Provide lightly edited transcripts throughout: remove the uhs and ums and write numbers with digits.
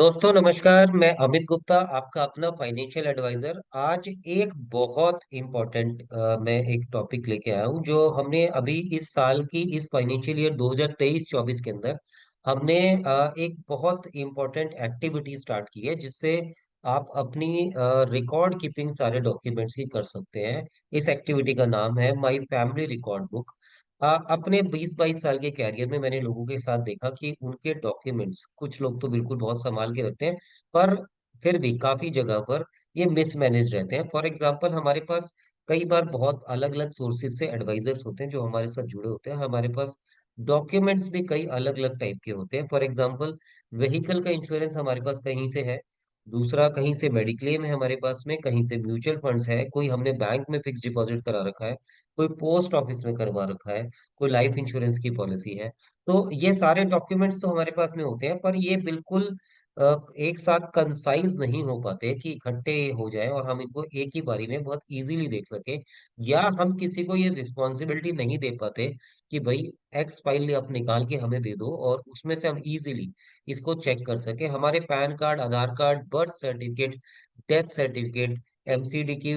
दोस्तों नमस्कार। मैं अमित गुप्ता, आपका अपना फाइनेंशियल एडवाइजर। आज एक बहुत इम्पोर्टेंट मैं एक टॉपिक लेके आया हूँ जो हमने अभी इस साल की इस फाइनेंशियल ईयर 2023-24 के अंदर हमने एक बहुत इम्पोर्टेंट एक्टिविटी स्टार्ट की है, जिससे आप अपनी रिकॉर्ड कीपिंग सारे डॉक्यूमेंट्स की कर सकते हैं। इस एक्टिविटी का नाम है माई फैमिली रिकॉर्ड बुक। अपने 20-22 साल के कैरियर में मैंने लोगों के साथ देखा कि उनके डॉक्यूमेंट्स, कुछ लोग तो बिल्कुल बहुत संभाल के रखते हैं, पर फिर भी काफी जगह पर ये मिसमैनेज रहते हैं। फॉर एग्जांपल, हमारे पास कई बार बहुत अलग अलग सोर्सेज से एडवाइजर्स होते हैं जो हमारे साथ जुड़े होते हैं। हमारे पास डॉक्यूमेंट्स भी कई अलग अलग टाइप के होते हैं। फॉर एग्जांपल, व्हीकल का इंश्योरेंस हमारे पास कहीं से है, दूसरा कहीं से मेडिक्लेम है हमारे पास में, कहीं से म्यूचुअल फंड्स है, कोई हमने बैंक में फिक्स डिपॉजिट करा रखा है, कोई पोस्ट ऑफिस में करवा रखा है, कोई लाइफ इंश्योरेंस की पॉलिसी है। तो ये सारे डॉक्यूमेंट्स तो हमारे पास में होते हैं, पर ये बिल्कुल एक साथ कंसाइज नहीं हो पाते कि इकट्ठे हो जाए और हम इनको एक ही बारी में बहुत इजीली देख सके। या हम किसी को ये रिस्पॉन्सिबिलिटी नहीं दे पाते कि भाई एक्स फाइल आप निकाल के हमें दे दो और उसमें से हम इजीली इसको चेक कर सके। हमारे pan card, Aadhaar card, birth certificate, death certificate, MCD की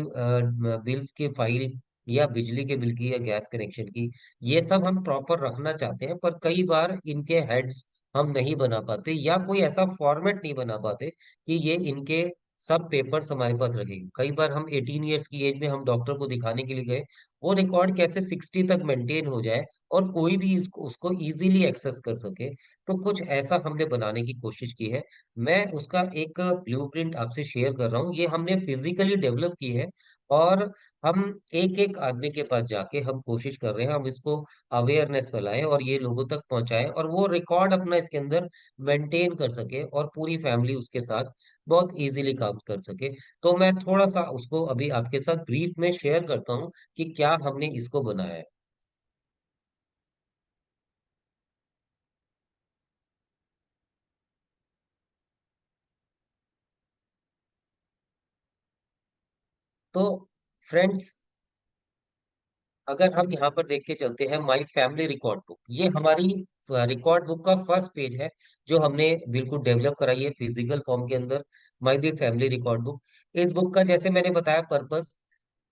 बिल्स की फाइल, या बिजली के बिल की, या गैस कनेक्शन की, ये सब हम प्रॉपर रखना चाहते हैं, पर कई बार इनके हेड्स हम नहीं बना पाते या कोई ऐसा फॉर्मेट नहीं बना पाते कि ये इनके सब पेपर्स हमारे पास रखेंगे। कई बार हम 18 ईयर्स की एज में हम डॉक्टर को दिखाने के लिए गए, वो रिकॉर्ड कैसे 60 तक मेंटेन हो जाए और कोई भी इसको उसको इजीली एक्सेस कर सके। तो कुछ ऐसा हमने बनाने की कोशिश की है। मैं उसका एक ब्लूप्रिंट आपसे शेयर कर रहा हूँ। ये हमने फिजिकली डेवलप की है और हम एक एक आदमी के पास जाके हम कोशिश कर रहे हैं, हम इसको अवेयरनेस फैलाएं और ये लोगों तक पहुंचाएं और वो रिकॉर्ड अपना इसके अंदर मेंटेन कर सके और पूरी फैमिली उसके साथ बहुत इजीली काम कर सके। तो मैं थोड़ा सा उसको अभी आपके साथ ब्रीफ में शेयर करता हूँ कि क्या हमने इसको बनाया है। तो फ्रेंड्स, अगर हम यहाँ पर देख के चलते हैं माई फैमिली रिकॉर्ड बुक, ये हमारी रिकॉर्ड बुक का फर्स्ट पेज है जो हमने बिल्कुल डेवलप कराई है फिजिकल फॉर्म के अंदर। माई बी फैमिली रिकॉर्ड बुक, इस बुक का जैसे मैंने बताया purpose,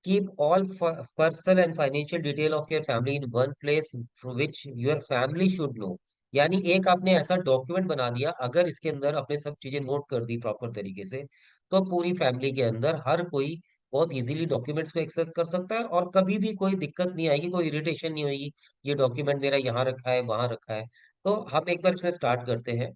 keep all personal and financial detail of your family in one place which your family should know. यानी एक आपने ऐसा डॉक्यूमेंट बना दिया, अगर इसके अंदर आपने सब चीजें नोट कर दी प्रॉपर तरीके से, तो पूरी फैमिली के अंदर हर कोई बहुत इजीली डॉक्यूमेंट्स को एक्सेस कर सकता है और कभी भी कोई दिक्कत नहीं आएगी, कोई इरिटेशन नहीं होगी, ये डॉक्यूमेंट मेरा यहाँ रखा है, वहां रखा है। तो हम एक बार इसमें स्टार्ट करते हैं।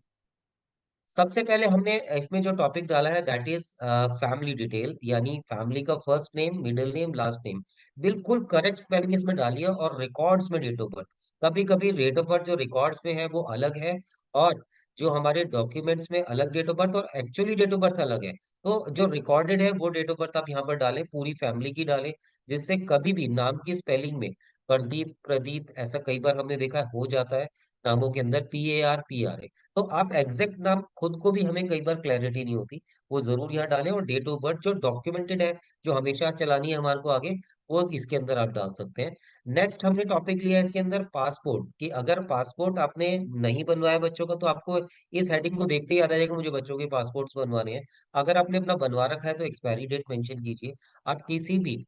सबसे पहले हमने इसमें जो टॉपिक डाला है दैट इज फैमिली डिटेल, यानी फैमिली का first name, middle name, last name, बिल्कुल करेक्ट स्पेलिंग इसमें डालिए और रिकॉर्ड्स में डेट ऑफ बर्थ। कभी कभी डेट ऑफ बर्थ जो रिकॉर्ड्स में है वो अलग है और जो हमारे डॉक्यूमेंट्स में अलग डेट ऑफ बर्थ और एक्चुअली डेट ऑफ बर्थ अलग है। तो जो रिकॉर्डेड है वो डेट ऑफ बर्थ आप यहाँ पर डालें, पूरी फैमिली की डालें, जिससे कभी भी नाम की स्पेलिंग में प्रदीप, प्रदीप ऐसा कई बार हमने देखा है हो जाता है नामों के अंदर, PAR, PRA। तो आप एग्जैक्ट नाम खुद को भी हमें कई बार क्लैरिटी नहीं होती, वो जरूर यहाँ डालें और डेट ऑफ बर्थ जो डॉक्यूमेंटेड है, जो हमेशा चलानी है हमारे को आगे, वो इसके अंदर आप डाल सकते हैं। नेक्स्ट हमने टॉपिक लिया है इसके अंदर पासपोर्ट, कि अगर पासपोर्ट आपने नहीं बनवाया बच्चों का तो आपको इस हेडिंग को देखते ही याद आ जाएगा मुझे बच्चों के पासपोर्ट्स बनवाने हैं। अगर आपने अपना बनवा रखा है तो एक्सपायरी डेट मेंशन कीजिए। आप किसी भी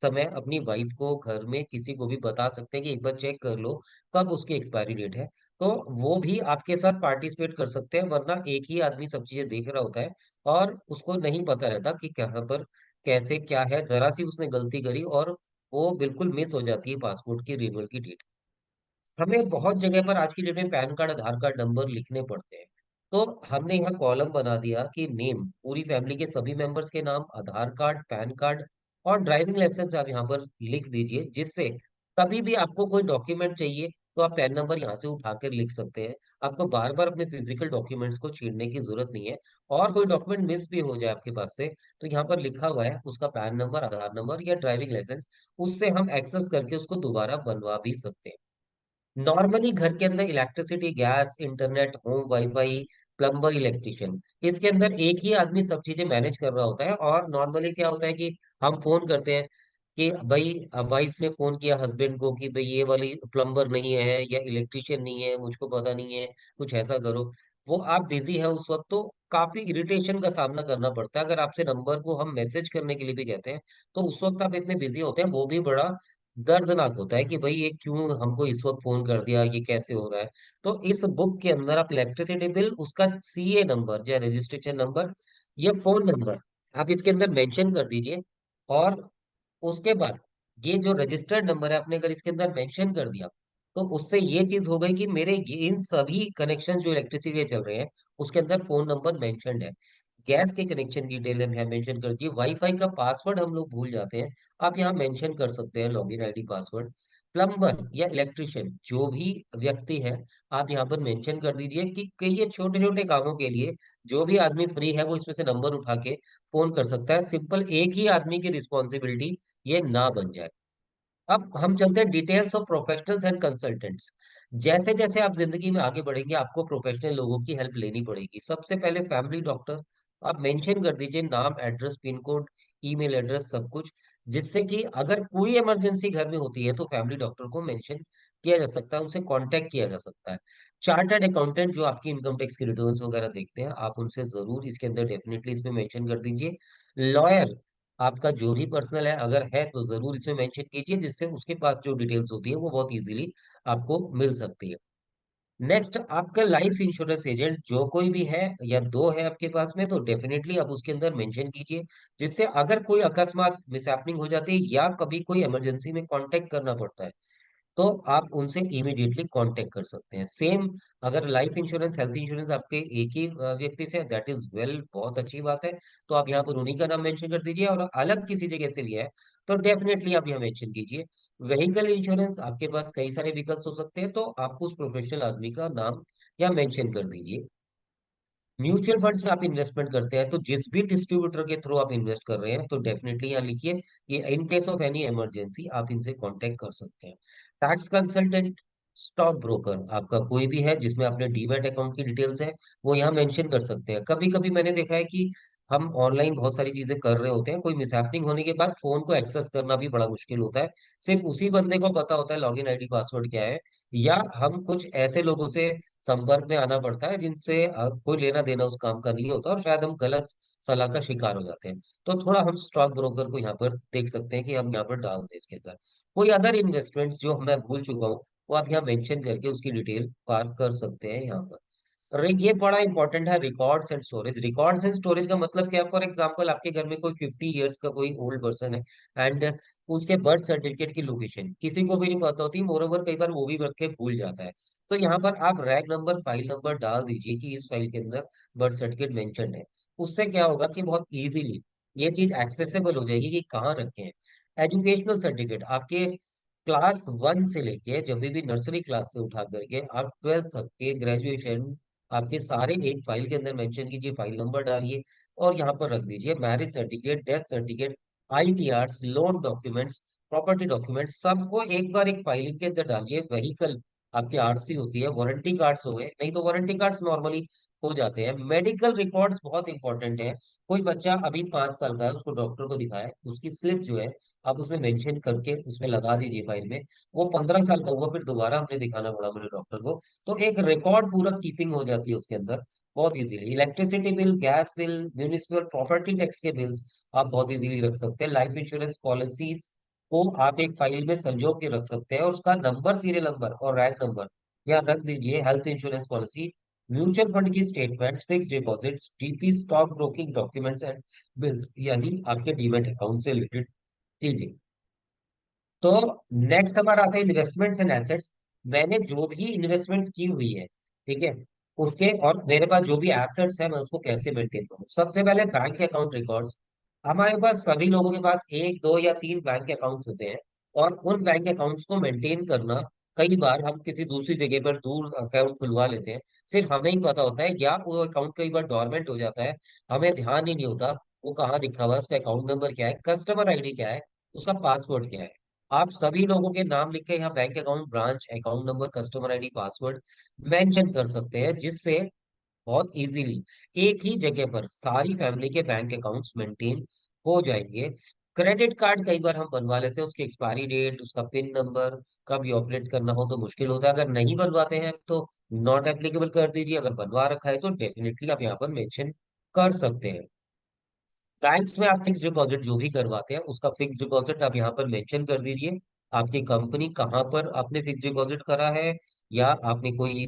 समय अपनी वाइफ को, घर में किसी को भी बता सकते हैं कि एक बार चेक कर लो कब उसकी एक्सपायरी डेट है। तो वो भी आपके साथ पार्टिसिपेट कर सकते हैं, वरना एक ही आदमी सब चीजें देख रहा होता है और उसको नहीं पता रहता कि कहाँ पर कैसे क्या है, जरा सी उसने गलती करी और वो बिल्कुल मिस हो जाती है पासपोर्ट की रिन्यूअल की डेट। हमें बहुत जगह पर आज की डेट में pan card, Aadhaar card number लिखने पड़ते हैं। तो हमने यहाँ कॉलम बना दिया कि नेम, पूरी फैमिली के सभी मेंबर्स के नाम, आधार कार्ड, पैन कार्ड और ड्राइविंग लाइसेंस आप यहाँ पर लिख दीजिए, जिससे कभी भी आपको कोई डॉक्यूमेंट चाहिए तो आप पैन नंबर यहाँ से उठा कर लिख सकते हैं। आपको बार बार अपने फिजिकल डॉक्यूमेंट्स को छेड़ने की जरूरत नहीं है। और कोई डॉक्यूमेंट मिस भी हो जाए आपके पास से, तो यहाँ पर लिखा हुआ है उसका पैन नंबर, आधार नंबर या ड्राइविंग लाइसेंस, उससे हम एक्सेस करके उसको दोबारा बनवा भी सकते हैं। नॉर्मली घर के अंदर electricity, gas, internet, home wifi, plumber, electrician, इसके अंदर एक ही आदमी सब चीजें मैनेज कर रहा होता है। और नॉर्मली क्या होता है कि हम फोन करते हैं कि भाई, वाइफ ने फोन किया हस्बैंड को कि भाई ये वाली प्लम्बर नहीं है या इलेक्ट्रिशियन नहीं है, मुझको पता नहीं है, कुछ ऐसा करो। वो आप बिजी है उस वक्त, तो काफी इरिटेशन का सामना करना पड़ता है। अगर आपसे नंबर को हम मैसेज करने के लिए भी कहते हैं, तो उस वक्त आप इतने बिजी होते हैं, वो भी बड़ा दर्दनाक होता है कि भाई ये क्यों हमको इस वक्त फोन कर दिया, ये कैसे हो रहा है। तो इस बुक के अंदर आप इलेक्ट्रिसिटी बिल, उसका सीए नंबर या रजिस्ट्रेशन नंबर या फोन नंबर आप इसके अंदर मेंशन कर दीजिए। और उसके बाद ये जो रजिस्टर्ड नंबर है आपने अगर इसके अंदर मेंशन कर दिया, तो उससे ये चीज हो गई कि मेरे इन सभी कनेक्शन जो इलेक्ट्रिसिटी के चल रहे हैं उसके अंदर फोन नंबर मेंशन्ड है। गैस के कनेक्शन डिटेल हम यहाँ मेंशन कर दिए। वाईफाई का पासवर्ड हम लोग भूल जाते हैं, आप यहाँ मेंशन कर सकते हैं लॉगिन आईडी पासवर्ड। प्लम्बर या इलेक्ट्रिशियन जो भी व्यक्ति है, आप यहाँ पर मेंशन कर दीजिए कि ये छोटे छोटे कामों के लिए जो भी आदमी फ्री है वो इसमें से नंबर उठा के फोन कर सकता है। सिंपल एक ही आदमी की रिस्पॉन्सिबिलिटी ये ना बन जाए। अब हम चलते हैं details of professionals and consultants. जैसे जैसे आप जिंदगी में आगे बढ़ेंगे आपको प्रोफेशनल लोगों की हेल्प लेनी पड़ेगी। सबसे पहले फैमिली डॉक्टर, आप मेंशन कर दीजिए नाम, address, pin code, email address, सब कुछ, जिससे कि अगर कोई इमरजेंसी घर में होती है तो फैमिली डॉक्टर को मेंशन किया जा सकता है, उनसे कांटेक्ट किया जा सकता है। चार्टर्ड अकाउंटेंट जो आपकी इनकम टैक्स की रिटर्न्स वगैरह देखते हैं, आप उनसे जरूर इसके अंदर डेफिनेटली इसमें मेंशन कर दीजिए। लॉयर, आपका जो भी पर्सनल है अगर है तो जरूर इसमें मेंशन कीजिए, जिससे उसके पास जो डिटेल्स होती है वो बहुत इजीली आपको मिल सकती है। नेक्स्ट, आपका लाइफ इंश्योरेंस एजेंट जो कोई भी है या दो है आपके पास में, तो डेफिनेटली आप उसके अंदर मेंशन कीजिए, जिससे अगर कोई अकस्मात मिसहैपनिंग हो जाती है या कभी कोई इमरजेंसी में कांटेक्ट करना पड़ता है, तो आप उनसे इमीडिएटली कांटेक्ट कर सकते हैं। सेम अगर लाइफ इंश्योरेंस, हेल्थ इंश्योरेंस आपके एक ही व्यक्ति से, दैट इज वेल, बहुत अच्छी बात है। तो आप यहाँ पर उन्हीं का नाम मेंशन कर दीजिए। और अलग किसी जगह से लिया है तो डेफिनेटली आप यहाँ मेंशन कीजिए। व्हीकल इंश्योरेंस, आपके पास कई सारे व्हीकल्स हो सकते हैं, तो आप उस प्रोफेशनल आदमी का नाम या मेंशन कर दीजिए। म्यूचुअल फंड्स में आप इन्वेस्टमेंट करते हैं तो जिस भी डिस्ट्रीब्यूटर के थ्रू आप इन्वेस्ट कर रहे हैं, तो डेफिनेटली यहाँ लिखिए कि in case of any emergency आप इनसे कांटेक्ट कर सकते हैं। टैक्स कंसल्टेंट, स्टॉक ब्रोकर, आपका कोई भी है जिसमें अपने डीमैट अकाउंट की डिटेल्स है, वो यहाँ मेंशन कर सकते हैं। कभी कभी मैंने देखा है कि हम ऑनलाइन बहुत सारी चीजें कर रहे होते हैं, कोई मिसहैपनिंग होने के बाद फोन को एक्सेस करना भी बड़ा मुश्किल होता है। सिर्फ उसी बंदे को पता होता है लॉगिन आईडी पासवर्ड क्या है, या हम कुछ ऐसे लोगों से संपर्क में आना पड़ता है जिनसे कोई लेना देना उस काम का नहीं होता, और शायद हम गलत सलाह का शिकार हो जाते हैं। तो थोड़ा हम स्टॉक ब्रोकर को यहाँ पर देख सकते हैं कि हम यहाँ पर डाल दें इसके अंदर। कोई अदर इन्वेस्टमेंट्स जो मैं भूल चुका हूँ, वो आप यहाँ मेंशन करके उसकी डिटेल पार कर सकते हैं यहाँ पर। ये बड़ा इंपॉर्टेंट है, records and storage. Records and storage का मतलब क्या है? फॉर एग्जांपल आपके घर में कोई 50 इयर्स का कोई ओल्ड पर्सन है, एंड उसके बर्थ सर्टिफिकेट की लोकेशन किसी को भी नहीं पता होती, मोर ओवर कई बार वो भी रख के भूल जाता है। तो यहाँ पर आप रैक नंबर, फाइल नंबर डाल दीजिए कि इस फाइल के अंदर बर्थ सर्टिफिकेट मेंशन है। उससे क्या होगा कि बहुत इजीली ये चीज एक्सेसिबल हो जाएगी कि कहाँ रखे हैं। एजुकेशनल सर्टिफिकेट, आपके क्लास 1 से लेके जब भी नर्सरी क्लास से उठा करके आप 12th तक के ग्रेजुएशन, आपके सारे एक फाइल के अंदर मेंशन कीजिए, फाइल नंबर डालिए और यहाँ पर रख दीजिए। Marriage certificate, death certificate, ITRs, loan documents, property documents, सबको एक बार एक फाइल के अंदर डालिए। व्हीकल, आपकी आरसी होती है, वारंटी कार्ड्स हो गए, नहीं तो वारंटी कार्ड्स नॉर्मली हो जाते हैं। मेडिकल रिकॉर्ड्स बहुत इंपॉर्टेंट है। कोई बच्चा अभी 5 साल का है, उसको डॉक्टर को दिखाया, उसकी स्लिप जो है आप उसमें मेंशन करके उसमें लगा दीजिए फाइल में। वो 15 साल का हुआ, फिर दोबारा हमने दिखाना पड़ा मेरे डॉक्टर को, तो एक रिकॉर्ड पूरा कीपिंग हो जाती है उसके अंदर बहुत easily. Electricity bill, gas bill, municipal property tax के बिल्स आप बहुत इजीली रख सकते हैं। लाइफ इंश्योरेंस पॉलिसीज को आप एक फाइल में संजो के रख सकते हैं, और उसका नंबर, सीरियल नंबर और रैक नंबर यहाँ रख दीजिए। Health insurance policy, mutual fund की statements, fix deposits, GP, stock broking documents and bills, यानी आपके डीमैट अकाउंट से रिलेटेड चीजें। तो नेक्स्ट हमारा आता है इन्वेस्टमेंट्स एंड एसेट्स। मैंने जो भी इन्वेस्टमेंट्स की हुई है, ठीक है, उसके और मेरे पास जो भी एसेट्स है मैं उसको कैसे मेंटेन करूँ। सबसे पहले बैंक अकाउंट रिकॉर्ड्स। हमारे पास सभी लोगों के पास एक, दो या तीन बैंक अकाउंट्स होते हैं, और उन बैंक अकाउंट्स को मेंटेन करना, कई बार हम किसी दूसरी जगह पर दूर अकाउंट खुलवा लेते हैं, सिर्फ हमें ही पता होता है, या वो अकाउंट कई बार डोरमेंट हो जाता है, हमें ध्यान ही नहीं होता वो कहाँ लिखा हुआ है, उसका अकाउंट नंबर क्या है, कस्टमर आईडी क्या है, उसका पासवर्ड क्या है। आप सभी लोगों के नाम लिख के यहाँ bank account, branch, account number, customer ID, password mention कर सकते हैं, जिससे बहुत इजीली एक ही जगह पर सारी फैमिली के बैंक अकाउंट्स मेंटेन हो जाएंगे। क्रेडिट कार्ड कई बार हम बनवा लेते हैं, उसकी एक्सपायरी डेट, उसका पिन नंबर, कब ये ऑपरेट करना हो तो मुश्किल होता है। अगर नहीं बनवाते हैं तो नॉट एप्लीकेबल कर दीजिए, अगर बनवा रखा है तो डेफिनेटली आप यहाँ पर मेंशन कर सकते हैं। बैंक्स में आप फिक्स डिपॉजिट जो भी करवाते हैं उसका फिक्स डिपॉजिट आप यहाँ पर मेंशन कर दीजिए। आपकी कंपनी कहाँ पर आपने फिक्स डिपॉजिट करा है, या आपने कोई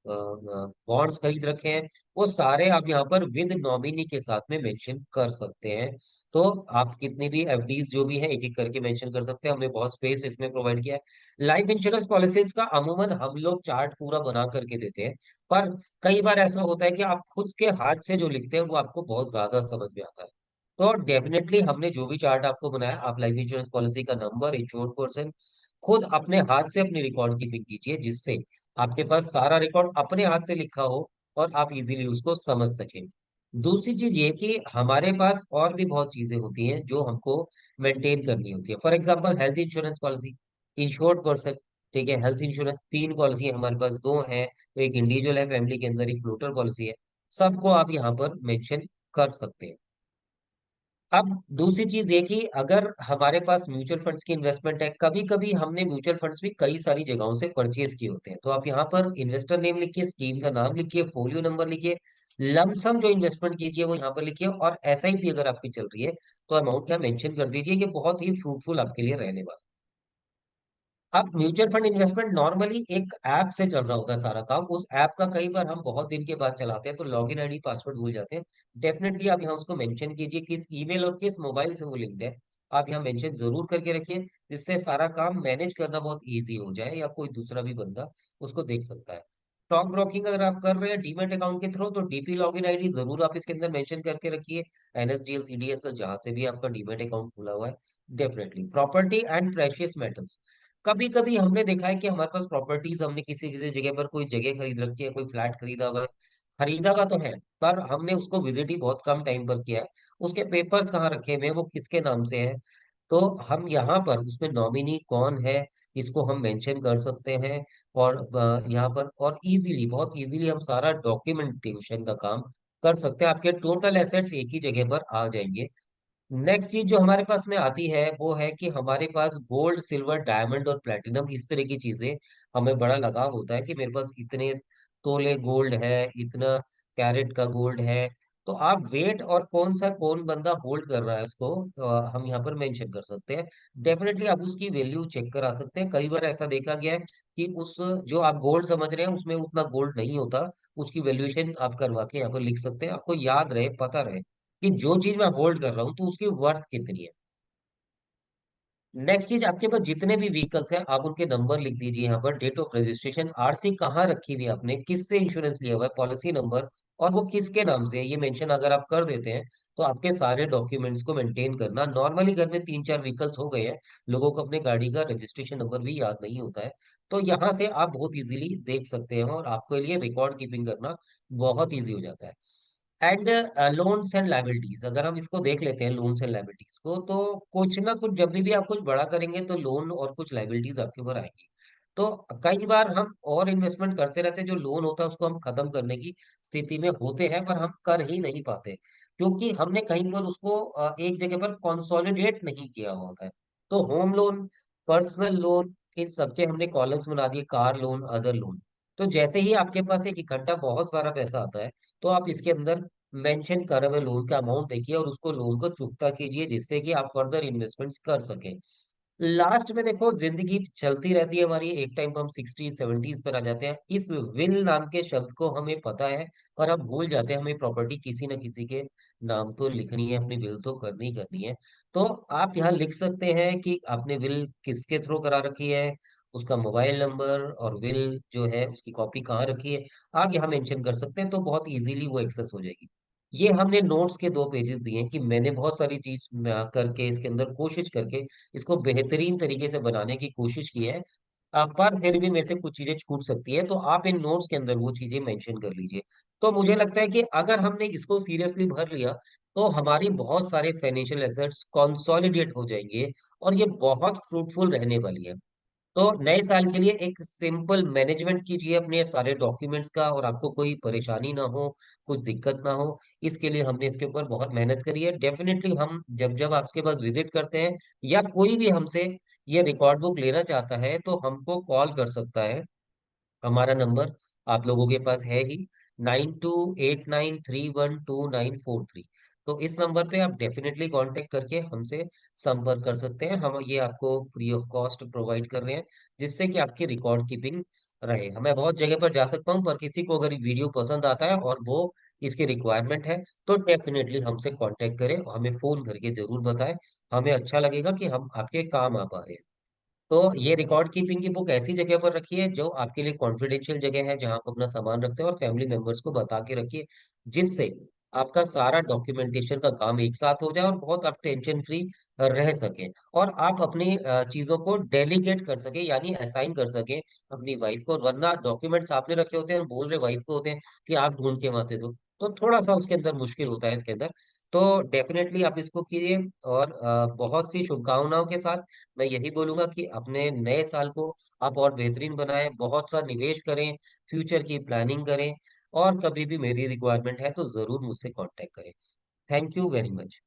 बॉन्ड्स खरीद रखे हैं, वो सारे आप यहाँ पर विद नॉमिनी के साथ में मेंशन कर सकते हैं। तो आप कितनी भी एफडीज जो भी है एक एक करके मेंशन कर सकते हैं, हमने बहुत स्पेस इसमें प्रोवाइड किया है। लाइफ इंश्योरेंस पॉलिसीज का अमूमन हम लोग चार्ट पूरा बना करके देते हैं, पर कई बार ऐसा होता है कि आप खुद के हाथ से जो लिखते हैं वो आपको बहुत ज्यादा समझ में आता है। तो डेफिनेटली हमने जो भी चार्ट आपको बनाया, आप लाइफ इंश्योरेंस पॉलिसी का नंबर, इंश्योर्ड पर्सन, खुद अपने हाथ से अपनी रिकॉर्ड कीपिंग कीजिए, जिससे आपके पास सारा रिकॉर्ड अपने हाथ से लिखा हो और आप इजीली उसको समझ सकें। दूसरी चीज ये कि हमारे पास और भी बहुत चीजें होती हैं जो हमको मेंटेन करनी होती है। For example health insurance policy, insured person, ठीक है, हेल्थ इंश्योरेंस तीन पॉलिसी है हमारे पास, दो हैं तो एक इंडिविजुअल है फैमिली के अंदर, एक फ्लोटर पॉलिसी है। सबको आप यहाँ पर मेंशन कर सकते हैं। अब दूसरी चीज ये कि अगर हमारे पास म्यूचुअल फंड्स की इन्वेस्टमेंट है, कभी कभी हमने म्यूचुअल फंड्स भी कई सारी जगहों से परचेज किए होते हैं, तो आप यहाँ पर इन्वेस्टर नेम लिखिए, स्कीम का नाम लिखिए, फोलियो नंबर लिखिए, लमसम जो इन्वेस्टमेंट कीजिए वो यहाँ पर लिखिए, और एसआईपी अगर आपकी चल रही है तो अमाउंट क्या मेंशन कर दीजिए, ये बहुत ही फ्रूटफुल आपके लिए रहने वाला। अब म्यूचुअल फंड इन्वेस्टमेंट नॉर्मली एक ऐप से चल रहा होता है सारा काम, उस ऐप का कई बार हम बहुत दिन के बाद चलाते हैं तो लॉगिन आईडी पासवर्ड भूल जाते हैं। डेफिनेटली आप यहाँ उसको मेंशन कीजिए, किस ईमेल और किस मोबाइल से वो लिंक्ड है, आप यहाँ मेंशन जरूर करके रखिए, जिससे सारा काम मैनेज करना बहुत ईजी हो जाए, या कोई दूसरा भी बंदा उसको देख सकता है। स्टॉक ब्रोकिंग अगर आप कर रहे हैं डीमेट अकाउंट के थ्रू, तो डीपी लॉगिन आईडी जरूर आप इसके अंदर मेंशन करके रखिए, एनएसडीएल सीडीएस जहां से भी आपका डीमेट अकाउंट खुला हुआ है। Definitely property and precious metals, कभी कभी हमने देखा है कि हमारे पास प्रॉपर्टीज, हमने किसी किसी जगह पर कोई जगह खरीद रखी है, कोई फ्लैट खरीदा हुआ है, खरीदा हुआ तो है, पर हमने उसको विजिट ही बहुत कम टाइम पर किया है, उसके पेपर्स कहाँ रखे हुए हैं, वो किसके नाम से है, तो हम यहाँ पर उसमें नॉमिनी कौन है इसको हम मेंशन कर सकते हैं। और यहाँ पर और इजीली, बहुत इजीली हम सारा डॉक्यूमेंटेशन का काम कर सकते हैं, आपके टोटल एसेट्स एक ही जगह पर आ जाएंगे। नेक्स्ट चीज जो हमारे पास में आती है वो है कि हमारे पास गोल्ड, सिल्वर, डायमंड और प्लेटिनम, इस तरह की चीजें हमें बड़ा लगाव होता है कि मेरे पास इतने तोले गोल्ड है, इतना कैरेट का गोल्ड है। तो आप वेट और कौन बंदा होल्ड कर रहा है उसको हम यहाँ पर मेंशन कर सकते हैं। डेफिनेटली आप उसकी वैल्यू चेक करा सकते हैं, कई बार ऐसा देखा गया है कि उस जो आप गोल्ड समझ रहे हैं उसमें उतना गोल्ड नहीं होता, उसकी वैल्यूएशन आप करवा के यहाँ पर लिख सकते हैं, आपको याद रहे, पता रहे कि जो चीज मैं होल्ड कर रहा हूँ तो उसकी वर्थ कितनी है। नेक्स्ट चीज, आपके पास जितने भी व्हीकल्स हैं आप उनके नंबर लिख दीजिए यहाँ पर, डेट ऑफ रजिस्ट्रेशन, आरसी कहाँ रखी हुई है आपने, किससे इंश्योरेंस लिया हुआ है, पॉलिसी नंबर, और वो किसके नाम से है, ये मेंशन अगर आप कर देते हैं तो आपके सारे डॉक्यूमेंट्स को मेंटेन करना, नॉर्मली घर में तीन चार व्हीकल्स हो गए हैं, लोगों को अपने गाड़ी का रजिस्ट्रेशन नंबर भी याद नहीं होता है, तो यहाँ से आप बहुत इजीली देख सकते हैं और आपके लिए रिकॉर्ड कीपिंग करना बहुत ईजी हो जाता है। एंड लोन्स एंड लाइबिलिटीज, अगर हम इसको देख लेते हैं लोन्स एंड लाइबिलिटीज को, तो कुछ ना कुछ जब भी आप कुछ बड़ा करेंगे तो लोन और कुछ लाइबिलिटीज आपके ऊपर आएंगी। तो कई बार हम और इन्वेस्टमेंट करते रहते हैं, जो लोन होता है उसको हम खत्म करने की स्थिति में होते हैं, पर हम कर ही नहीं पाते क्योंकि हमने कहीं पर उसको एक जगह पर कंसोलिडेट नहीं किया होता है। तो होम लोन, पर्सनल लोन, इन सबके हमने कॉलम्स बना दिए, कार लोन, अदर लोन। तो जैसे ही आपके पास एक इकट्ठा बहुत सारा पैसा आता है तो आप इसके अंदर मेंशन करे हुए लोन का अमाउंट देखिए और उसको लोन को चुकता कीजिए, जिससे कि आप फर्दर इन्वेस्टमेंट्स कर सकें। लास्ट में देखो, जिंदगी चलती रहती है हमारी, एक टाइम पर हम 60 70s पर आ जाते हैं, इस विल नाम के शब्द को हमें पता है पर हम भूल जाते हैं, हमें प्रॉपर्टी किसी न किसी के नाम तो लिखनी है, अपनी विल तो करनी ही करनी है। तो आप यहाँ लिख सकते हैं कि आपने विल किसके थ्रू करा रखी है, उसका मोबाइल नंबर, और विल जो है उसकी कॉपी कहाँ रखी है, आप यहाँ मेंशन कर सकते हैं, तो बहुत इजीली वो एक्सेस हो जाएगी। ये हमने नोट्स के 2 पेजेस दिए हैं कि मैंने बहुत सारी चीज करके इसके अंदर कोशिश करके इसको बेहतरीन तरीके से बनाने की कोशिश की है। पर फिर भी मेरे से कुछ चीजें छूट सकती है, तो आप इन नोट्स के अंदर वो चीजें मेंशन कर लीजिए। तो मुझे लगता है कि अगर हमने इसको सीरियसली भर लिया तो हमारी बहुत सारे फाइनेंशियल एसेट्स कंसोलिडेट हो जाएंगे और ये बहुत फ्रूटफुल रहने वाली है। तो नए साल के लिए एक सिंपल मैनेजमेंट कीजिए अपने सारे डॉक्यूमेंट्स का, और आपको कोई परेशानी ना हो, कुछ दिक्कत ना हो। इसके लिए हमने इसके ऊपर बहुत मेहनत करी है। डेफिनेटली हम जब जब आपके पास विजिट करते हैं, या कोई भी हमसे ये रिकॉर्ड बुक लेना चाहता है, तो हमको कॉल कर सकता है। हमारा नंबर आप लोगों के पास है ही, 9289312943। तो इस नंबर पे आप डेफिनेटली कांटेक्ट करके हमसे संपर्क कर सकते हैं। हम ये आपको फ्री ऑफ कॉस्ट प्रोवाइड कर रहे हैं, जिससे कि आपकी रिकॉर्ड कीपिंग रहे। मैं बहुत जगह पर जा सकता हूँ, पर किसी को अगर वीडियो पसंद आता है और वो इसकी रिक्वायरमेंट है, तो डेफिनेटली हमसे कांटेक्ट करें और हमें फोन करके जरूर बताएं। हमें अच्छा लगेगा कि हम आपके काम आ पा रहे हैं। तो ये रिकॉर्ड कीपिंग की बुक ऐसी जगह पर रखिए जो आपके लिए कॉन्फिडेंशियल जगह है, जहां आप अपना सामान रखते हैं, और फैमिली मेंबर्स को बता के रखिए, जिससे आपका सारा डॉक्यूमेंटेशन का काम एक साथ हो जाए और बहुत आप टेंशन फ्री रह सकें। और आप अपनी चीजों को डेलीगेट कर सके, यानी असाइन कर सके अपनी वाइफ को। वरना डॉक्यूमेंट्स आपने रखे होते हैं, बोल रहे वाइफ को होते हैं कि आप ढूंढ के वहां से दो, तो थोड़ा सा उसके अंदर मुश्किल होता है इसके अंदर। तो डेफिनेटली आप इसको कीजिए। और बहुत सी शुभकामनाओं के साथ मैं यही बोलूंगा कि अपने नए साल को आप और बेहतरीन बनाएं, बहुत सा निवेश करें, फ्यूचर की प्लानिंग करें। और कभी भी मेरी रिक्वायरमेंट है तो जरूर मुझसे कांटेक्ट करें। Thank you very much.